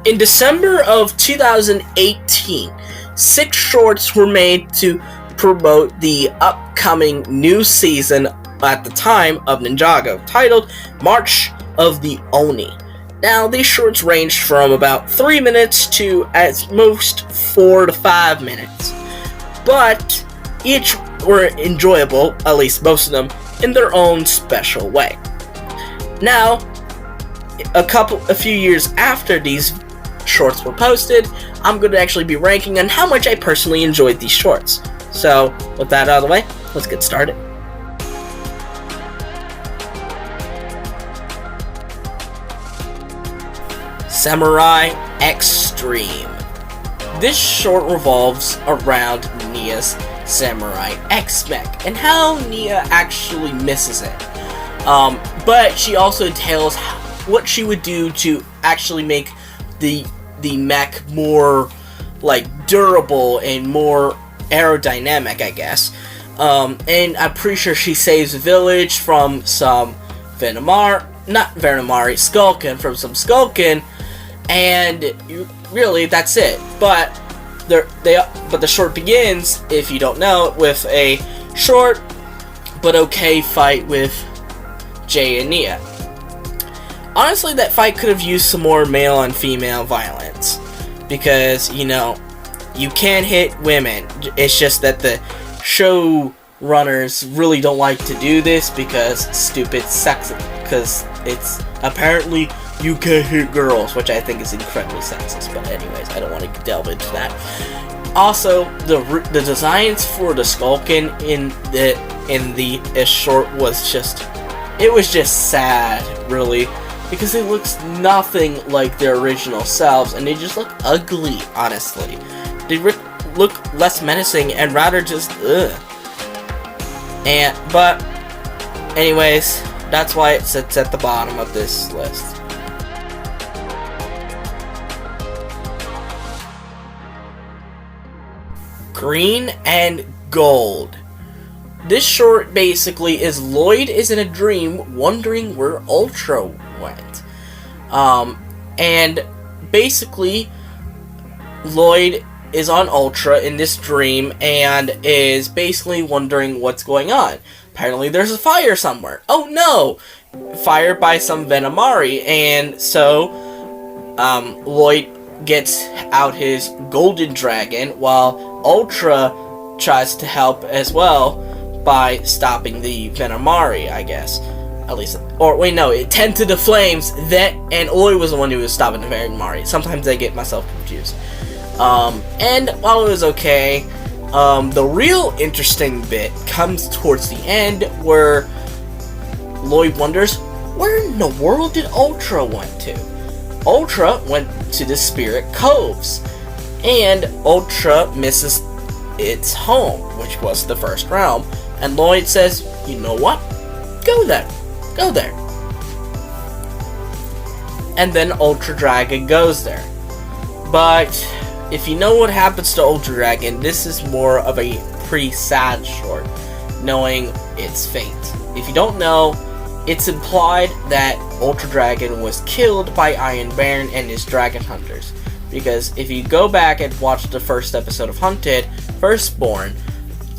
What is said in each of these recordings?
In December of 2018, 6 shorts were made to promote the upcoming new season at the time of Ninjago, titled March of the Oni. Now, these shorts ranged from about 3 minutes to at most 4 to 5 minutes, but each were enjoyable, at least most of them, in their own special way. Now, a few years after these shorts were posted, I'm going to actually be ranking on how much I personally enjoyed these shorts. So, with that out of the way, let's get started. Samurai X-Treme. This short revolves around Nia's Samurai X-Mech and how Nia actually misses it. But she also tells what she would do to actually make the mech more durable and more aerodynamic, I guess. And I'm pretty sure she saves the village from some Skulkin, from some Skulkin, and really that's it. But the short begins, if you don't know, with a short but okay fight with Jay and Nia. Honestly, that fight could have used some more male on female violence, because you can hit women. It's just that the show runners really don't like to do this because stupid sexist. Because it's apparently you can't hit girls, which I think is incredibly sexist. But anyways, I don't want to delve into that. Also, the designs for the Skulkin in the short was just sad, really, because it looks nothing like their original selves, and they just look ugly. Honestly, they look less menacing and rather just ugh. But anyways, that's why it sits at the bottom of this list. Green and Gold. This short basically is Lloyd is in a dream wondering where Ultra went. And basically Lloyd is on Ultra in this dream and is basically wondering what's going on. Apparently there's a fire somewhere. Oh no! Fire by some Venomari, and so Lloyd gets out his golden dragon while Ultra tries to help as well by stopping the Venomari, I guess. At least, or wait, no, it tended to flames. And Oi was the one who was stopping the Venomari. Sometimes I get myself confused. And while it was okay, the real interesting bit comes towards the end, where Lloyd wonders, where in the world did Ultra went to? Ultra went to the Spirit Coves, and Ultra misses its home, which was the first realm, and Lloyd says, you know what? Go there. And then Ultra Dragon goes there. But if you know what happens to Ultra Dragon, this is more of a pretty sad short, knowing its fate. If you don't know, it's implied that Ultra Dragon was killed by Iron Baron and his Dragon Hunters. Because if you go back and watch the first episode of Hunted, Firstborn,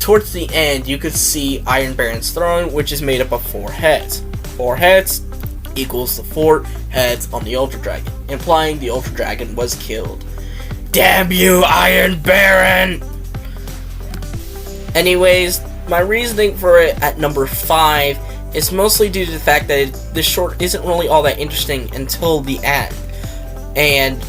towards the end you could see Iron Baron's throne, which is made up of 4 heads. 4 heads equals the 4 heads on the Ultra Dragon, implying the Ultra Dragon was killed. Damn you, Iron Baron! Anyways, my reasoning for it at number 5 is mostly due to the fact that this short isn't really all that interesting until the end. And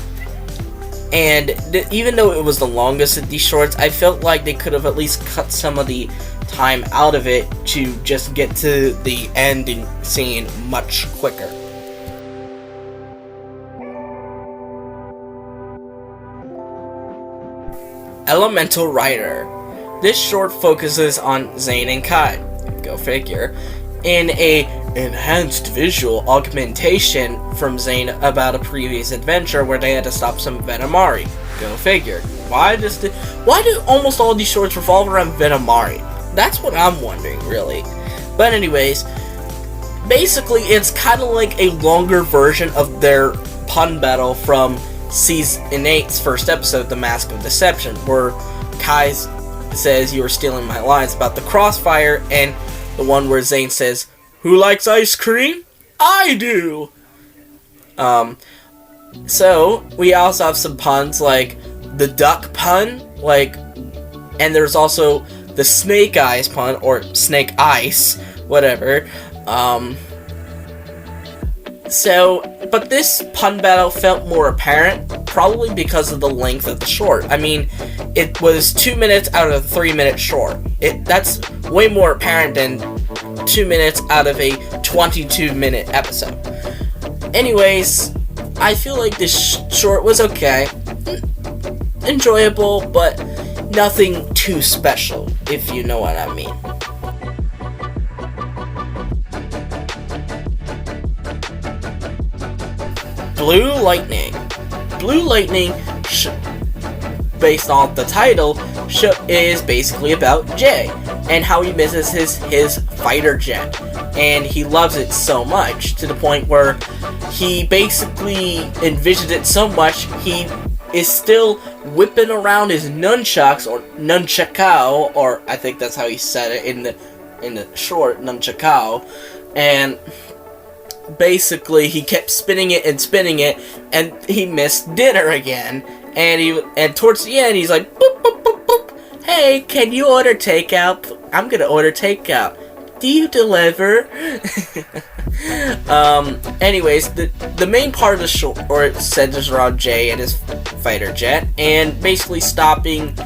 even though it was the longest of these shorts, I felt like they could have at least cut some of the time out of it to just get to the ending scene much quicker. Elemental Rider. This short focuses on Zane and Kai, go figure, in a enhanced visual augmentation from Zane about a previous adventure where they had to stop some Venomari, go figure. Why do almost all these shorts revolve around Venomari? That's what I'm wondering, really. But anyways, basically it's kind of like a longer version of their pun battle from Season 8's first episode, The Mask of Deception, where Kai says, "You were stealing my lines" about the crossfire, and the one where Zane says, "Who likes ice cream? I do!" So, we also have some puns, like the duck pun, and there's also the snake eyes pun, or snake ice, whatever. But this pun battle felt more apparent, probably because of the length of the short. I mean, it was 2 minutes out of a 3-minute short. That's way more apparent than 2 minutes out of a 22-minute episode. Anyways, I feel like this short was okay. Enjoyable, but nothing too special, if you know what I mean. Blue Lightning. Blue Lightning, based on the title, is basically about Jay and how he misses his fighter jet. And he loves it so much, to the point where he basically envisioned it so much, he is still whipping around his nunchucks, or nunchakao, or I think that's how he said it in the short, nunchakao, and basically he kept spinning it, and he missed dinner again, and towards the end he's like, boop, boop, boop, boop. "Hey, can you order takeout? I'm gonna order takeout. Do you deliver?" Anyways, the main part of the short centers around Jay and his fighter jet, and basically stopping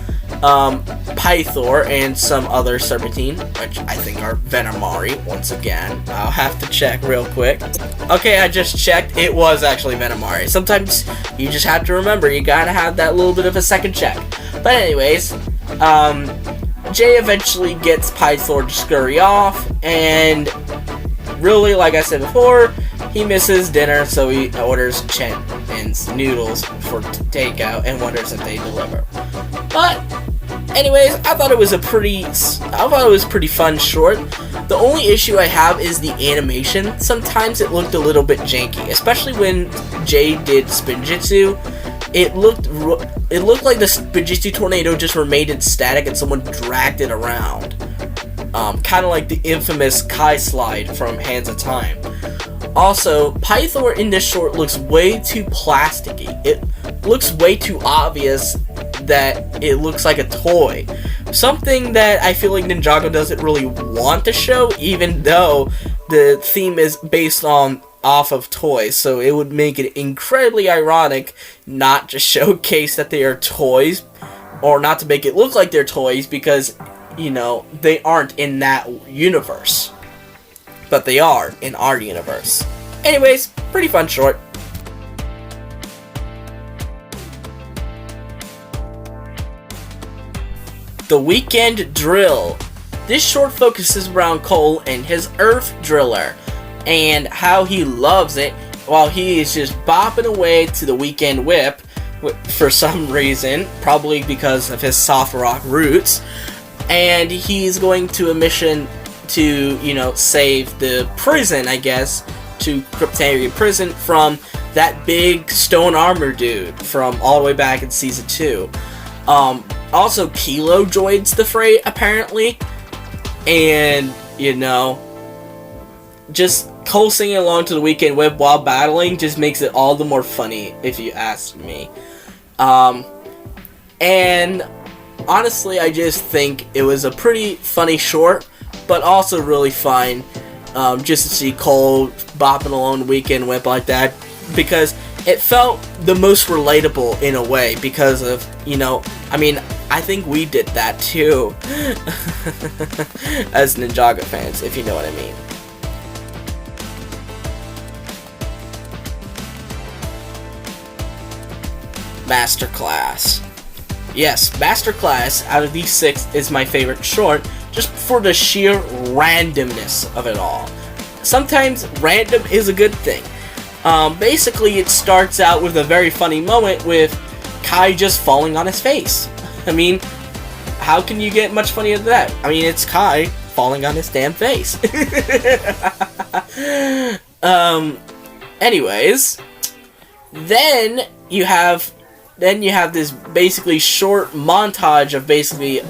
Pythor and some other Serpentine, which I think are Venomari, once again. I'll have to check real quick. Okay, I just checked. It was actually Venomari. Sometimes you just have to remember, you gotta have that little bit of a second check. But anyways, Jay eventually gets Pythor to scurry off, and really, like I said before, he misses dinner, so he orders Chen and noodles for takeout and wonders if they deliver. But anyways, I thought it was pretty fun short. The only issue I have is the animation. Sometimes it looked a little bit janky, especially when Jay did Spinjitzu. It looked like the Spinjitzu tornado just remained static and someone dragged it around. Kind of like the infamous Kai slide from Hands of Time. Also, Pythor in this short looks way too plasticky. It looks way too obvious that it looks like a toy. Something that I feel like Ninjago doesn't really want to show, even though the theme is based off of toys, so it would make it incredibly ironic not to showcase that they are toys, or not to make it look like they're toys, because, you know, they aren't in that universe. But they are in our universe. Anyways, pretty fun short. The Weekend Drill. This short focuses around Cole and his Earth Driller, and how he loves it while he is just bopping away to the Weekend Whip for some reason, probably because of his soft rock roots, and he's going to a mission to, you know, save the prison, I guess, to Cryptaria Prison from that big stone armor dude from all the way back in Season 2. Also, Kilo joins the fray, apparently, and, you know, just Cole singing along to the Weekend Whip while battling just makes it all the more funny, if you ask me. And honestly, I just think it was a pretty funny short, but also really fun, just to see Cole bopping along the Weekend Whip like that, because it felt the most relatable in a way, because of, you know, I mean, I think we did that too, as Ninjago fans, if you know what I mean. Masterclass. Yes, Masterclass, out of these 6, is my favorite short, just for the sheer randomness of it all. Sometimes random is a good thing. Basically, it starts out with a very funny moment with Kai just falling on his face. I mean, how can you get much funnier than that? I mean, it's Kai falling on his damn face. Anyways, then you have this basically short montage of basically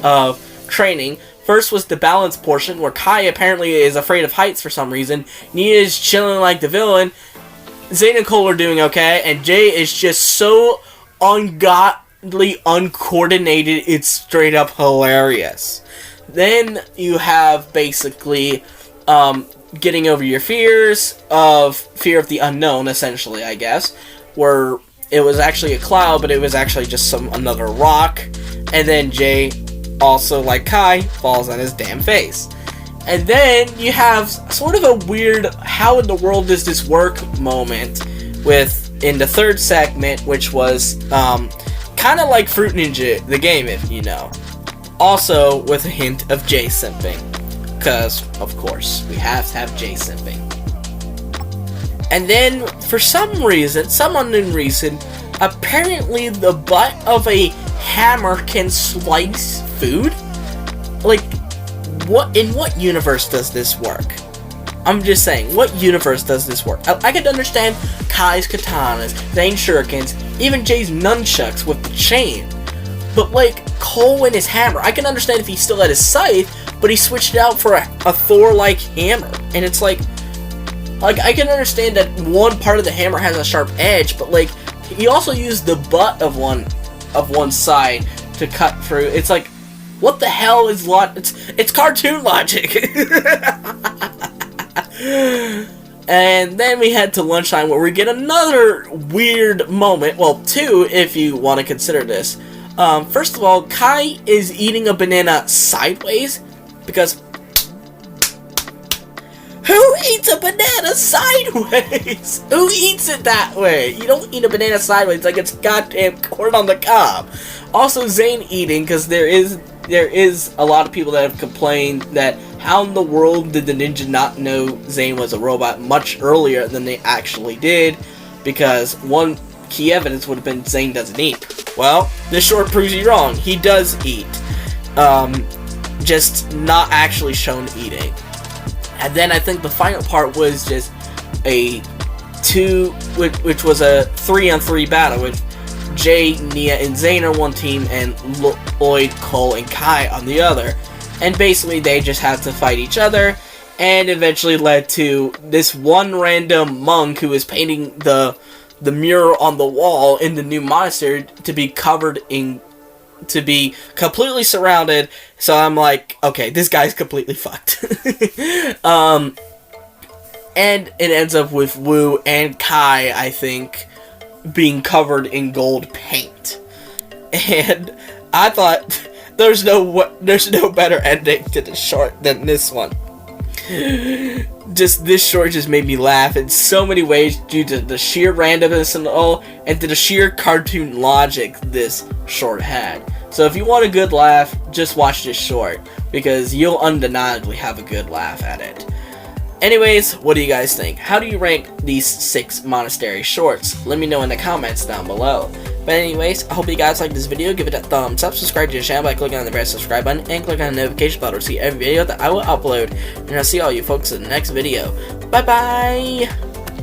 training. First was the balance portion, where Kai apparently is afraid of heights for some reason. Nia is chilling like the villain. Zane and Cole are doing okay, and Jay is just so ungodly uncoordinated, it's straight up hilarious. Then you have basically getting over your fear of the unknown, essentially, I guess, where it was actually a cloud, but it was actually just another rock, and then Jay, also like Kai, falls on his damn face. And then you have sort of a weird how in the world does this work moment in the third segment, which was kind of like Fruit Ninja the game, if you know. Also with a hint of Jay simping, because of course we have to have Jay simping. And then for some unknown reason, apparently the butt of a hammer can slice food. Like, in what universe does this work? I'm just saying, what universe does this work? I could understand Kai's katanas, Zane's shurikens, even Jay's nunchucks with the chain. But like, Cole and his hammer, I can understand if he still had his scythe, but he switched it out for a Thor-like hammer. And it's like, I can understand that one part of the hammer has a sharp edge, but like, he also used the butt of one side to cut through. It's like, what the hell is it's cartoon logic. And then we head to lunchtime, where we get another weird moment. Well, two, if you want to consider this. First of all, Kai is eating a banana sideways, because who eats a banana sideways? Who eats it that way? You don't eat a banana sideways like it's goddamn corn on the cob. Also, Zane eating, because there is a lot of people that have complained that how in the world did the ninja not know Zane was a robot much earlier than they actually did, because one key evidence would have been Zane doesn't eat. Well, this short proves you wrong. He does eat. Just not actually shown eating. And then I think the final part was just which was a 3-on-3 battle with Jay, Nia, and Zane on one team, and Lloyd, Cole, and Kai on the other. And basically they just had to fight each other, and eventually led to this one random monk who was painting the mural on the wall in the new monastery to be completely surrounded. So I'm like, okay, this guy's completely fucked. And it ends up with Wu and Kai, I think, being covered in gold paint. And I thought there's no better ending to the short than this one. Just this short just made me laugh in so many ways due to the sheer randomness and all, and to the sheer cartoon logic this short had. So if you want a good laugh, just watch this short, because you'll undeniably have a good laugh at it. Anyways, what do you guys think? How do you rank these 6 Monastery shorts? Let me know in the comments down below. But anyways, I hope you guys liked this video. Give it a thumbs up, subscribe to the channel by clicking on the red subscribe button, and click on the notification bell to see every video that I will upload. And I'll see all you folks in the next video. Bye bye!